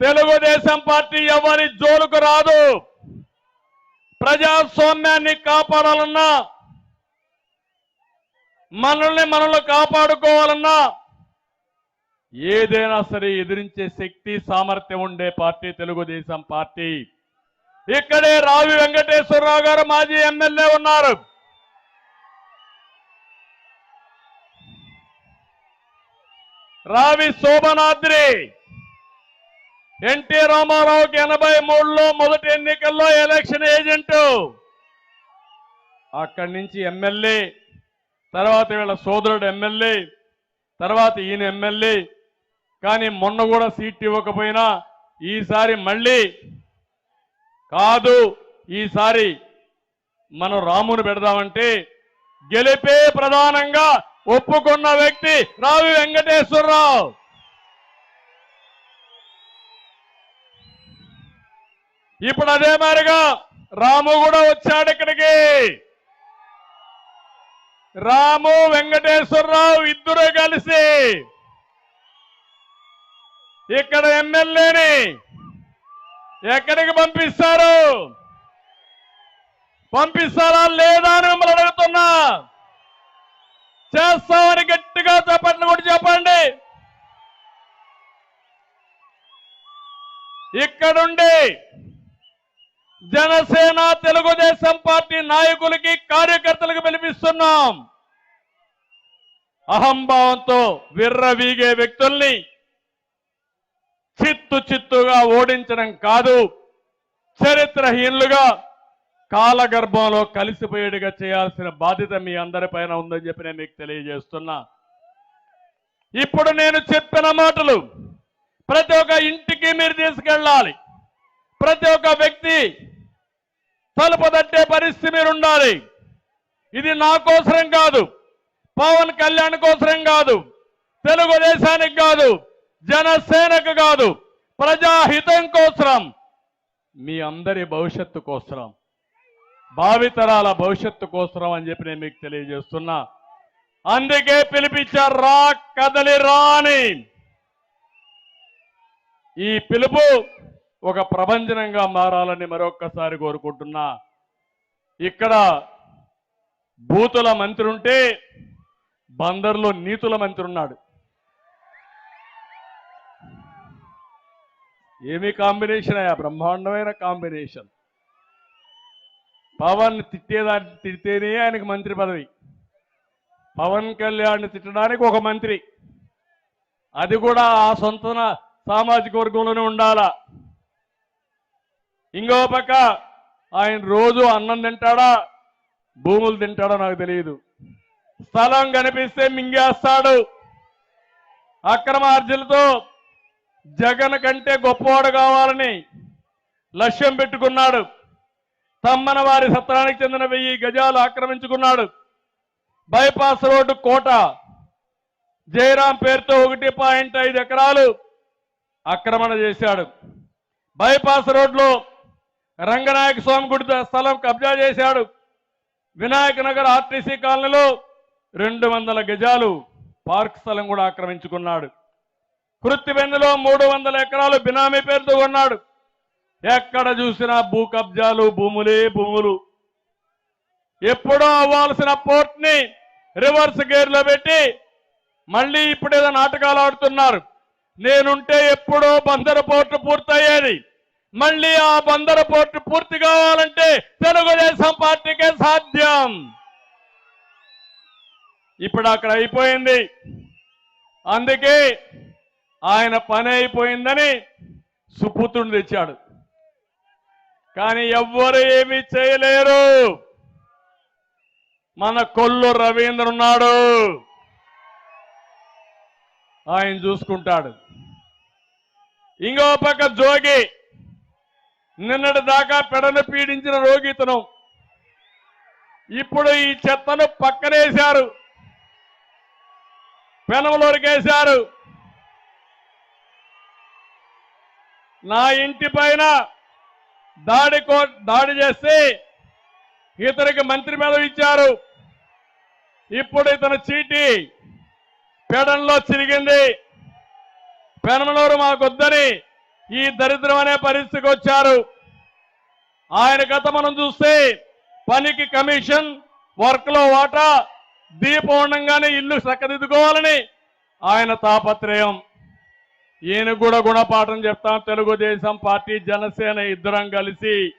Telugu Desam party ఎవరి జోలుకు రాదు. ప్రజాస్వామ్యాన్ని కాపాడాలన్నా, మనల్ని కాపాడుకోవాలన్నా ఏదైనా సరే ఎదిరించే శక్తి సామర్థ్యం ఉండే పార్టీ తెలుగుదేశం పార్టీ. ఇక్కడే రావి వెంకటేశ్వరరావు గారు మాజీ ఎమ్మెల్యే ఉన్నారు. రావి శోభనాద్రి ఎన్టీ రామారావుకి 83లో మొదటి ఎన్నికల్లో ఎలక్షన్ ఏజెంట్. అక్కడి నుంచి ఎమ్మెల్యే, తర్వాత వీళ్ళ సోదరుడు ఎమ్మెల్యే, తర్వాత ఈయన ఎమ్మెల్యే. కానీ మొన్న కూడా సీట్ ఇవ్వకపోయినా ఈసారి మళ్ళీ కాదు, ఈసారి మనం రామును పెడదామంటే గెలిపే ప్రధానంగా ఒప్పుకున్న వ్యక్తి రావి వెంకటేశ్వరరావు. ఇప్పుడు అదే మాదిరిగా రాము కూడా వచ్చాడు ఇక్కడికి. రాము వెంకటేశ్వరరావు ఇద్దరు కలిసి ఇక్కడ ఎమ్మెల్యేని ఎక్కడికి పంపిస్తారా లేదా అని మిమ్మల్ని అడుగుతున్నా. చేస్తామని గట్టిగా చెప్పండి కూడా చెప్పండి. ఇక్కడుండి జనసేన తెలుగుదేశం పార్టీ నాయకులకి కార్యకర్తలకు పిలిపిస్తున్నాం. అహంభావంతో విర్రవీగే వ్యక్తుల్ని చిత్తుగా ఓడించడం కాదు, చరిత్రహీనులుగా కాలగర్భంలో కలిసిపోయేట్టుగా చేయాల్సిన బాధ్యత మీ అందరిపైన ఉందని చెప్పి నేను మీకు తెలియజేస్తున్నా. ఇప్పుడు నేను చెప్పిన మాటలు ప్రతి ఒక్క ఇంటికి మీరు తీసుకెళ్ళాలి. ప్రతి ఒక్క వ్యక్తి తలుపు తట్టే పరిస్థితి మీరు ఉండాలి. ఇది నా కోసరం కాదు, పవన్ కళ్యాణ్ కోసరం కాదు, తెలుగుదేశానికి కాదు, జనసేనకు కాదు, ప్రజాహితం కోసరం, మీ అందరి భవిష్యత్తు కోసరం, భావితరాల భవిష్యత్తు కోసరం అని చెప్పి నేను మీకు తెలియజేస్తున్నా. అందుకే పిలిపించారు, రా కదలి రా అని. ఈ పిలుపు ఒక ప్రభంజనంగా మారాలని మరొక్కసారి కోరుకుంటున్నా. ఇక్కడ బూతుల మంత్రి ఉంటే బందర్లో నీతుల మంత్రి ఉన్నాడు. ఏమి కాంబినేషన్ అయ్యా, బ్రహ్మాండమైన కాంబినేషన్. పవన్ తిట్టేనే ఆయనకు మంత్రి పదవి, పవన్ కళ్యాణ్ తిట్టడానికి ఒక మంత్రి, అది కూడా ఆ సొంత సామాజిక వర్గంలోనే ఉండాలా. ఇంకో పక్క ఆయన రోజు అన్నం తింటాడా భూములు తింటాడో నాకు తెలియదు. స్థలం కనిపిస్తే మింగేస్తాడు. అక్రమ అర్జీలతో జగన్ కంటే గొప్పవాడు కావాలని లక్ష్యం పెట్టుకున్నాడు. తమ్మన వారి సత్రానికి చెందిన 1000 గజాలు ఆక్రమించుకున్నాడు. బైపాస్ రోడ్డు కోట జయరాం పేరుతో 1.5 ఎకరాలు ఆక్రమణ చేశాడు. బైపాస్ రోడ్లో రంగనాయక స్వామి గుడి స్థలం కబ్జా చేశాడు. వినాయక నగర్ ఆర్టీసీ కాలనీలో 200 గజాలు పార్క్ స్థలం కూడా ఆక్రమించుకున్నాడు. కృత్తిబెందులో 300 ఎకరాలు బినామీ పేరుతో కొన్నాడు. ఎక్కడ చూసినా భూ కబ్జాలు, భూములు. ఎప్పుడో అవ్వాల్సిన పోర్ట్ ని రివర్స్ గేర్లో పెట్టి మళ్ళీ ఇప్పుడేదో నాటకాలు ఆడుతున్నారు. నేనుంటే ఎప్పుడో బందరు పోర్టు పూర్తయ్యేది. మళ్ళీ ఆ బందరు పోర్టు పూర్తి కావాలంటే తెలుగుదేశం పార్టీకే సాధ్యం. ఇప్పుడు అక్కడ అయిపోయింది. అందుకే ఆయన పని అయిపోయిందని సుపుత్రుని తెచ్చాడు. కానీ ఎవ్వరు ఏమీ చేయలేరు. మన కొల్లు రవీంద్ర ఉన్నాడు, ఆయన చూసుకుంటాడు. ఇంకో పక్క జోగి, నిన్నటి దాకా పెడను పీడించిన రోగితనం, ఇప్పుడు ఈ చెత్తను పక్కనేశారు, పెనంలోకేశారు. నా ఇంటి పైన దాడి చేస్తే ఇతనికి మంత్రి పదవి ఇచ్చారు. ఇప్పుడు ఇతను చీటీ పెడంలో చిరిగింది. పెనమలూరు మాకొద్దని ఈ దరిద్రం అనే పరిస్థితికి వచ్చారు. ఆయన గత మనం చూస్తే పనికి కమిషన్, వర్క్ లో వాటా, దీపం ఉండంగానే ఇల్లు చక్కదిద్దుకోవాలని ఆయన తాపత్రయం. ఈయన కూడా గుణపాఠం చెప్తాం. తెలుగుదేశం పార్టీ, జనసేన ఇద్దరం కలిసి